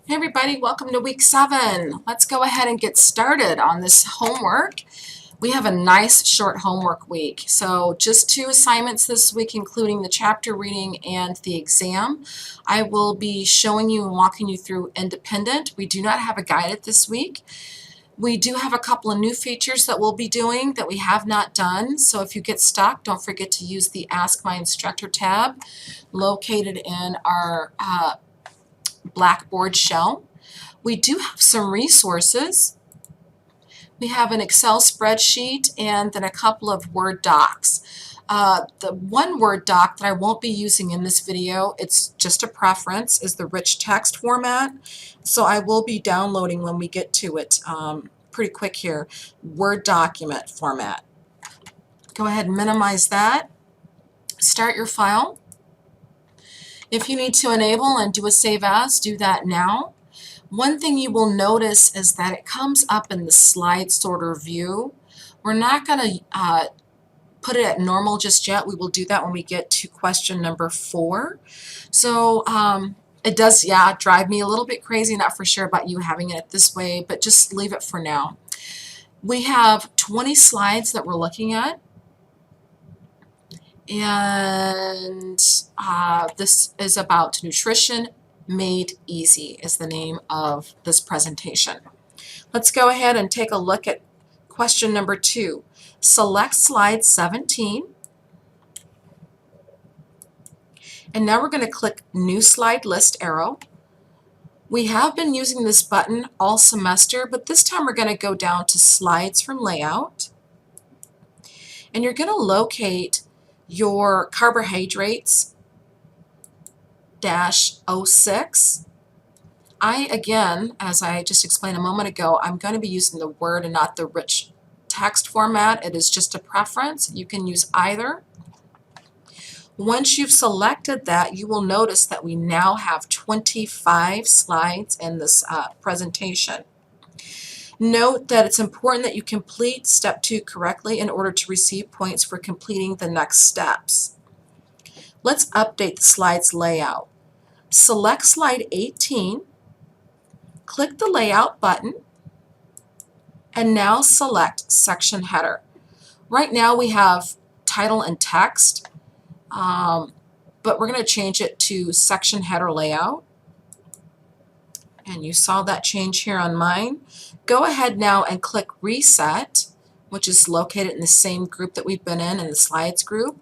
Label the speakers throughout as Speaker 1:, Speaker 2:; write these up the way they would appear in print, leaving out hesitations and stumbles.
Speaker 1: Hey everybody, welcome to week 7. Let's go ahead and get started on this homework. We have a nice short homework week. So just 2 assignments this week, including the chapter reading and the exam. I will be showing you and walking you through independent. We do not have a guided this week. We do have a couple of new features that we'll be doing that we have not done. So if you get stuck, don't forget to use the Ask My Instructor tab located in our Blackboard shell. We do have some resources. We have an Excel spreadsheet and then a couple of Word docs. The one Word doc that I won't be using in this video, it's just a preference, is the rich text format. So I will be downloading when we get to it pretty quick here, Word document format. Go ahead and minimize that. Start your file. If you need to enable and do a save as, do that now. One thing you will notice is that it comes up in the slide sorter view. We're not going to put it at normal just yet. We will do that when we get to question number 4. So it does, drive me a little bit crazy, not for sure about you having it this way, but just leave it for now. We have 20 slides that we're looking at. And this is about nutrition made easy is the name of this presentation. Let's go ahead and take a look at question number 2. Select slide 17. And now we're going to click New Slide List arrow. We have been using this button all semester, but this time we're going to go down to Slides from Layout. And you're going to locate your carbohydrates -06. Again, as I just explained a moment ago, I'm going to be using the Word and not the rich text format. It is just a preference. You can use either. Once you've selected that, you will notice that we now have 25 slides in this presentation. Note that it's important that you complete step 2 correctly in order to receive points for completing the next steps. Let's update the slides layout. Select slide 18, click the layout button, and now select section header. Right now we have title and text, but we're going to change it to section header layout. And you saw that change here on mine. Go ahead now and click Reset, which is located in the same group that we've been in the Slides group.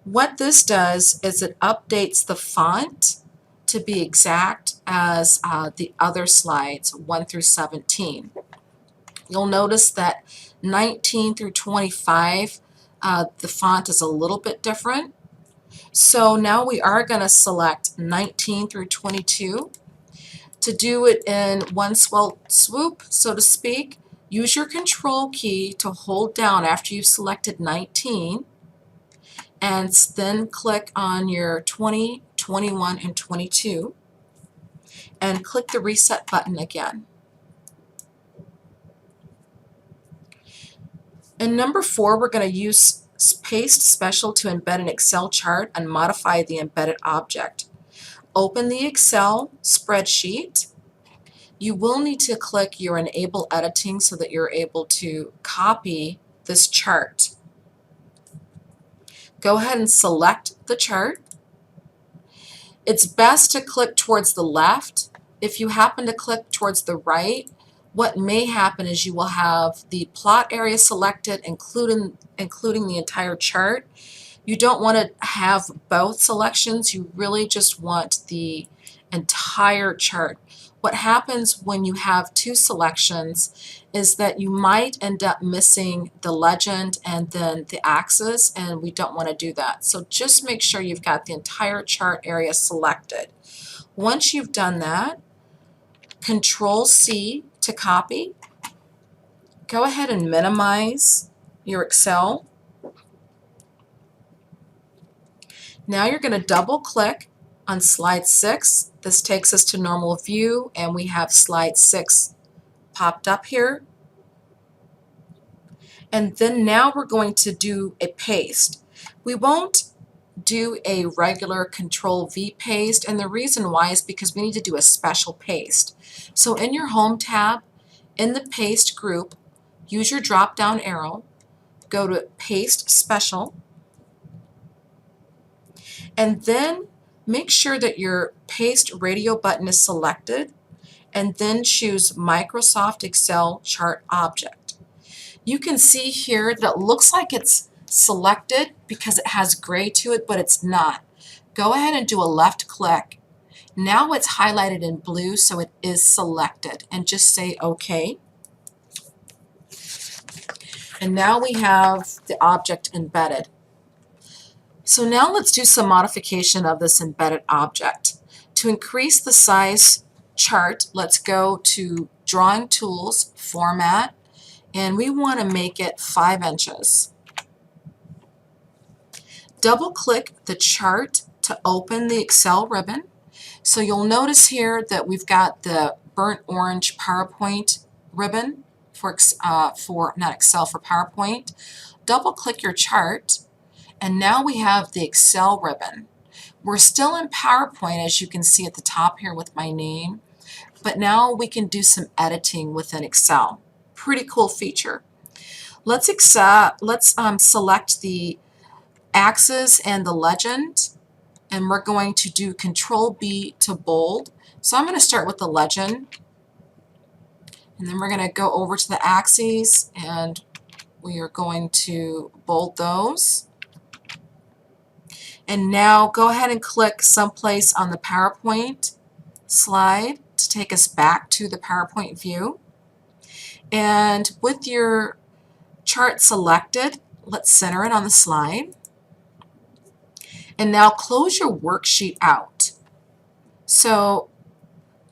Speaker 1: What this does is it updates the font to be exact as the other slides, 1 through 17. You'll notice that 19 through 25, the font is a little bit different. So now we are going to select 19 through 22. To do it in one swoop, so to speak, use your control key to hold down after you've selected 19 and then click on your 20, 21, and 22 and click the reset button again. In number 4, we're going to use Paste Special to embed an Excel chart and modify the embedded object. Open the Excel spreadsheet. You will need to click your Enable Editing so that you're able to copy this chart. Go ahead and select the chart. It's best to click towards the left. If you happen to click towards the right, what may happen is you will have the plot area selected, including the entire chart. You don't want to have both selections. You really just want the entire chart. What happens when you have 2 selections is that you might end up missing the legend and then the axis, and we don't want to do that. So just make sure you've got the entire chart area selected. Once you've done that, Control C to copy. Go ahead and minimize your Excel. Now you're going to double click on slide 6. This takes us to normal view and we have slide 6 popped up here. And then now we're going to do a paste. We won't do a regular Control V paste, and the reason why is because we need to do a special paste. So in your Home tab, in the Paste group, use your drop down arrow, go to Paste Special, and then make sure that your Paste Radio button is selected, and then choose Microsoft Excel Chart Object. You can see here that it looks like it's selected because it has gray to it, but it's not. Go ahead and do a left click. Now it's highlighted in blue, so it is selected, and just say OK. And now we have the object embedded. So now let's do some modification of this embedded object. To increase the size chart, let's go to Drawing Tools, Format, and we want to make it 5 inches. Double click the chart to open the Excel ribbon. So you'll notice here that we've got the burnt orange PowerPoint ribbon for not Excel, for PowerPoint. Double click your chart, and now we have the Excel ribbon. We're still in PowerPoint, as you can see at the top here with my name, but now we can do some editing within Excel. Pretty cool feature. Let's select the axis and the legend, and we're going to do Control B to bold. So I'm going to start with the legend, and then we're going to go over to the axes, and we are going to bold those. And now go ahead and click someplace on the PowerPoint slide to take us back to the PowerPoint view. And with your chart selected, let's center it on the slide. And now close your worksheet out. So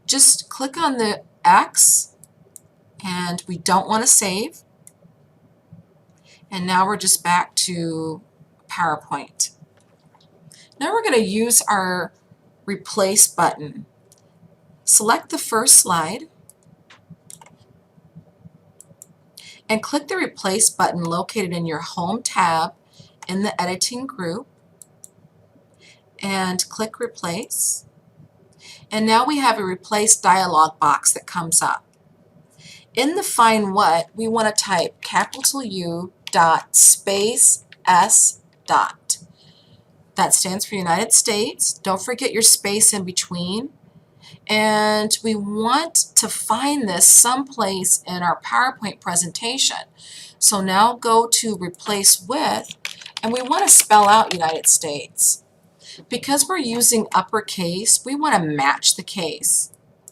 Speaker 1: just click on the X, and we don't want to save. And now we're just back to PowerPoint. Now we're going to use our Replace button. Select the first slide and click the Replace button located in your Home tab in the Editing group, and click Replace. And now we have a Replace dialog box that comes up. In the Find What, we want to type capital U dot space S dot. That stands for United States. Don't forget your space in between. And we want to find this someplace in our PowerPoint presentation. So now go to Replace With, and we want to spell out United States. Because we're using uppercase, we want to match the case.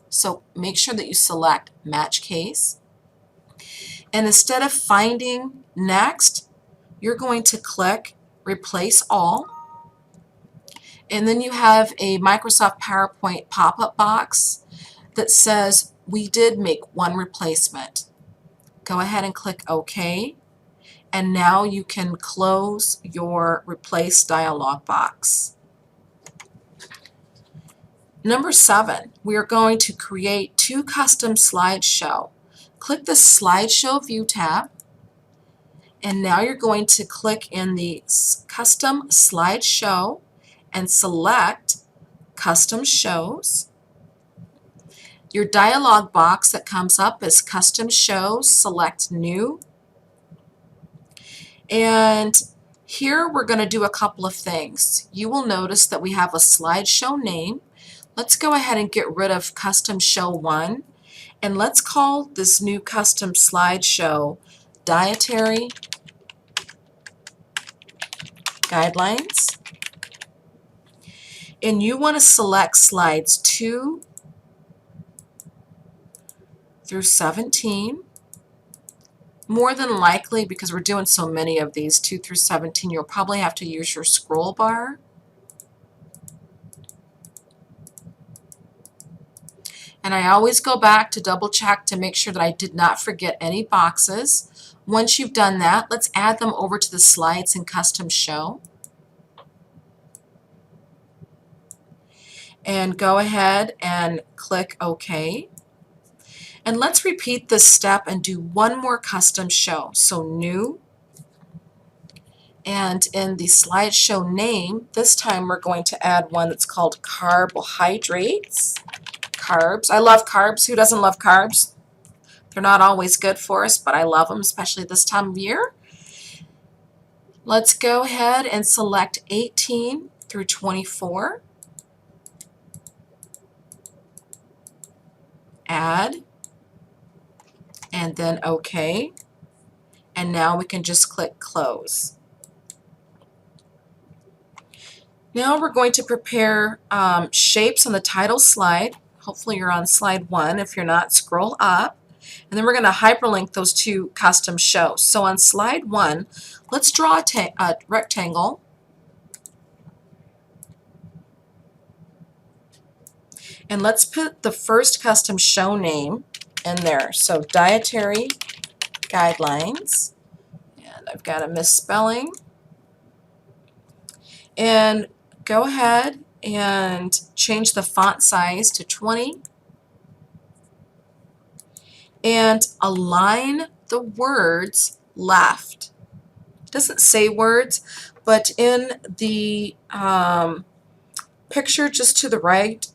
Speaker 1: So make sure that you select Match Case. And instead of finding Next, you're going to click Replace All. And then you have a Microsoft PowerPoint pop-up box that says, we did make one replacement. Go ahead and click OK. And now you can close your Replace dialog box. Number 7, we are going to create 2 custom slideshow. Click the Slideshow View tab, and now you're going to click in the Custom Slideshow and select Custom Shows. Your dialog box that comes up is Custom Shows, select New. And here we're going to do a couple of things. You will notice that we have a slideshow name. Let's go ahead and get rid of Custom Show 1, and let's call this new custom slideshow Dietary Guidelines. And you want to select slides 2 through 17. More than likely, because we're doing so many of these, 2 through 17, you'll probably have to use your scroll bar. And I always go back to double check to make sure that I did not forget any boxes. Once you've done that, let's add them over to the slides in Custom Show. And go ahead and click OK. And let's repeat this step and do one more custom show. So New, And in the slideshow name, this time we're going to add one that's called carbohydrates. Carbs. I love carbs. Who doesn't love carbs? They're not always good for us, but I love them, especially this time of year. Let's go ahead and select 18 through 24. Add, and then OK. And now we can just click Close. Now we're going to prepare shapes on the title slide. Hopefully you're on slide 1. If you're not, scroll up. And then we're going to hyperlink those two custom shows. So on slide 1, let's draw a rectangle. And let's put the first custom show name in there. So Dietary Guidelines. And I've got a misspelling. And go ahead and change the font size to 20. And align the words left. It doesn't say words, but in the picture just to the right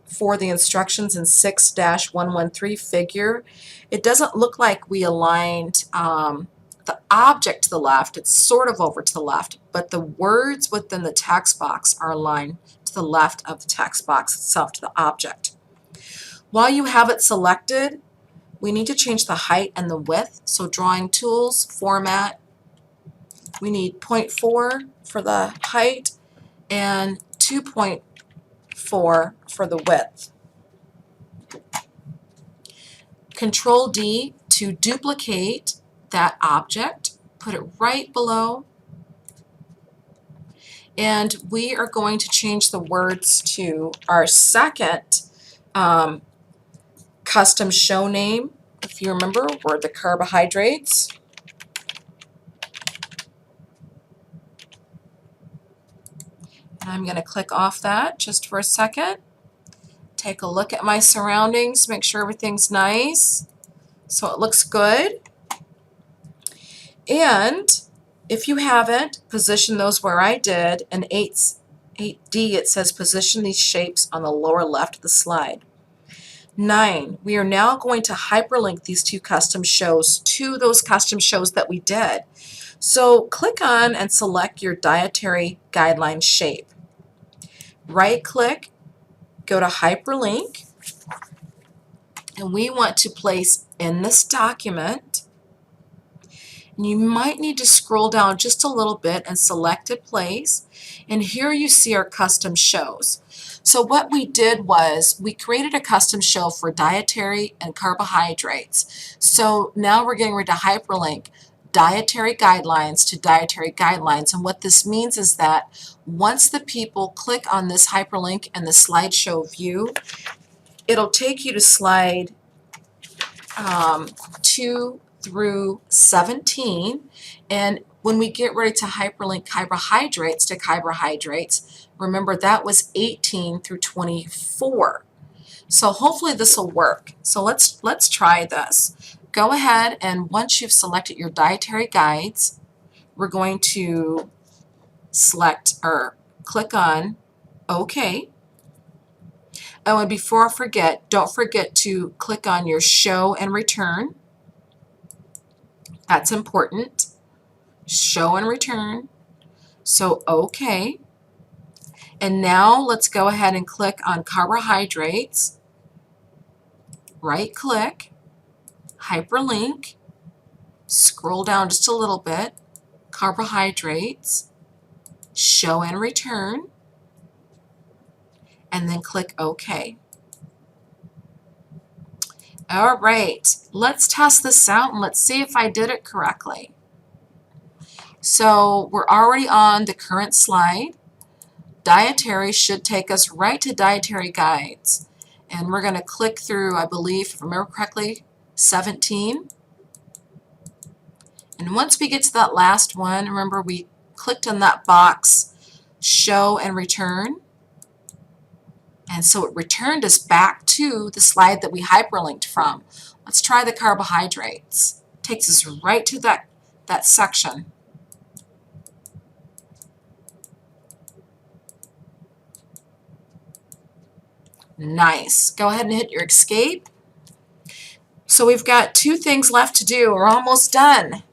Speaker 1: for the instructions in 6-113 figure, it doesn't look like we aligned the object to the left. It's sort of over to the left, but the words within the text box are aligned to the left of the text box itself, to the object. While you have it selected, we need to change the height and the width. So drawing tools, format, we need 0.4 for the height and 2.4 for the width. Control D to duplicate that object, put it right below, and we are going to change the words to our second custom show name. If you remember, were the carbohydrates. And I'm going to click off that just for a second. Take a look at my surroundings, make sure everything's nice so it looks good. And if you haven't, position those where I did. In 8D it says position these shapes on the lower left of the slide. 9, we are now going to hyperlink these two custom shows to those custom shows that we did. So click on and select your dietary guideline shape. Right click, go to hyperlink, and we want to place in this document. And you might need to scroll down just a little bit and select a place. And here you see our custom shows. So what we did was we created a custom show for dietary and carbohydrates. So now we're getting ready to hyperlink dietary guidelines to dietary guidelines. And what this means is that once the people click on this hyperlink in the slideshow view, it'll take you to slide 2 through 17. And when we get ready to hyperlink carbohydrates to carbohydrates, remember that was 18 through 24. So hopefully this will work. So let's try this. Go ahead, and once you've selected your dietary guides, we're going to select or click on OK. Oh, and before I forget, don't forget to click on your show and return. That's important. Show and return. So OK. And now let's go ahead and click on carbohydrates. Right click, hyperlink, scroll down just a little bit, carbohydrates, show and return, and then click OK. All right, let's test this out and let's see if I did it correctly. So we're already on the current slide. Dietary should take us right to dietary guides. And we're going to click through, I believe, if I remember correctly, 17. And once we get to that last one, remember we clicked on that box, show and return. And so it returned us back to the slide that we hyperlinked from. Let's try the carbohydrates. Takes us right to that section. Nice. Go ahead and hit your escape. So we've got 2 things left to do. We're almost done.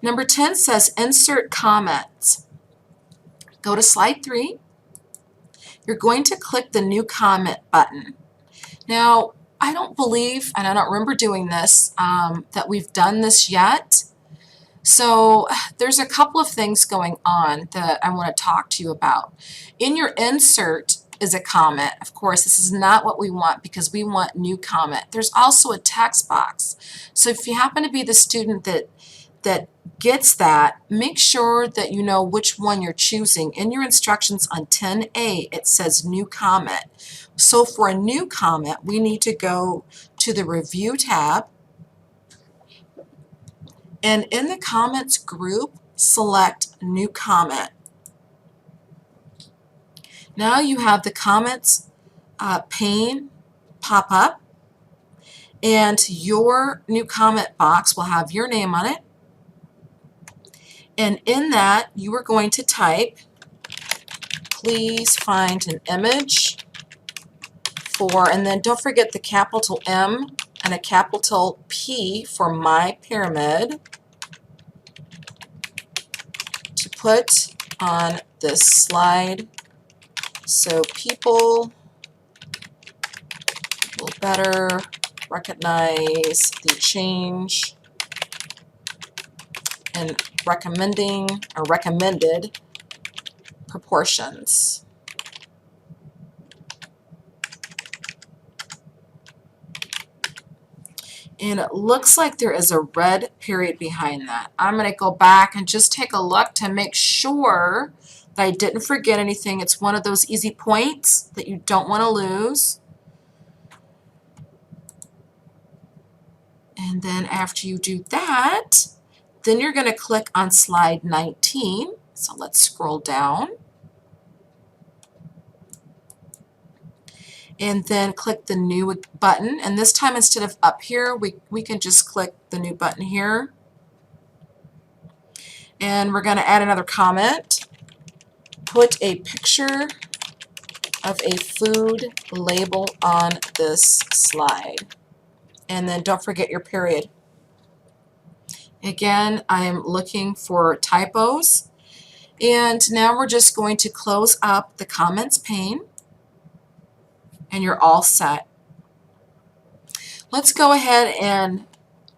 Speaker 1: Number 10 says insert comments. Go to slide 3. You're going to click the new comment button. Now, I don't believe, and I don't remember doing this, that we've done this yet. So there's a couple of things going on that I want to talk to you about. In your insert is a comment. Of course, this is not what we want because we want new comment. There's also a text box. So if you happen to be the student that gets that, make sure that you know which one you're choosing. In your instructions on 10A, it says new comment. So for a new comment, we need to go to the Review tab, and in the Comments group, select New Comment. Now you have the Comments pane pop up, and your new comment box will have your name on it. And in that, you are going to type, please find an image for, and then don't forget the capital M and a capital P for My Pyramid, to put on this slide so people will better recognize the change in recommending or recommended proportions. And it looks like there is a red period behind that. I'm going to go back and just take a look to make sure that I didn't forget anything. It's one of those easy points that you don't want to lose. And then after you do that, then you're going to click on slide 19. So let's scroll down. And then click the new button. And this time, instead of up here, we can just click the new button here. And we're going to add another comment. Put a picture of a food label on this slide. And then don't forget your period. Again, I'm looking for typos. And now we're just going to close up the comments pane. And you're all set. Let's go ahead and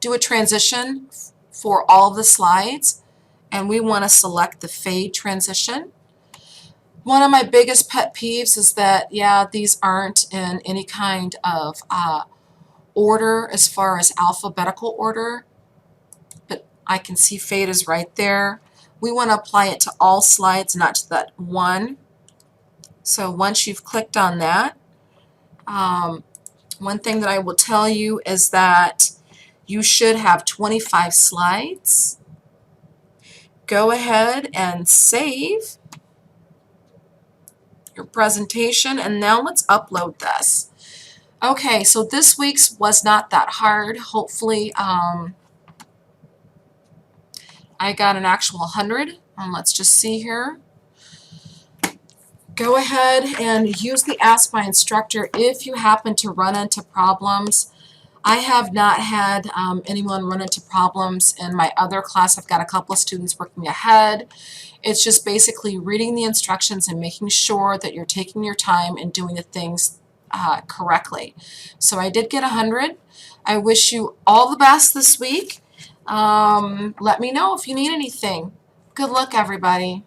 Speaker 1: do a transition for all the slides, and we want to select the fade transition. One of my biggest pet peeves is that, yeah, these aren't in any kind of order as far as alphabetical order, but I can see fade is right there. We want to apply it to all slides, not to that one. So once you've clicked on that, one thing that I will tell you is that you should have 25 slides. Go ahead and save your presentation, and now let's upload this. Okay, so this week's was not that hard. Hopefully I got an actual 100, and let's just see here. Go ahead and use the Ask My Instructor if you happen to run into problems. I have not had anyone run into problems in my other class. I've got a couple of students working ahead. It's just basically reading the instructions and making sure that you're taking your time and doing the things correctly. So I did get 100. I wish you all the best this week. Let me know if you need anything. Good luck, everybody.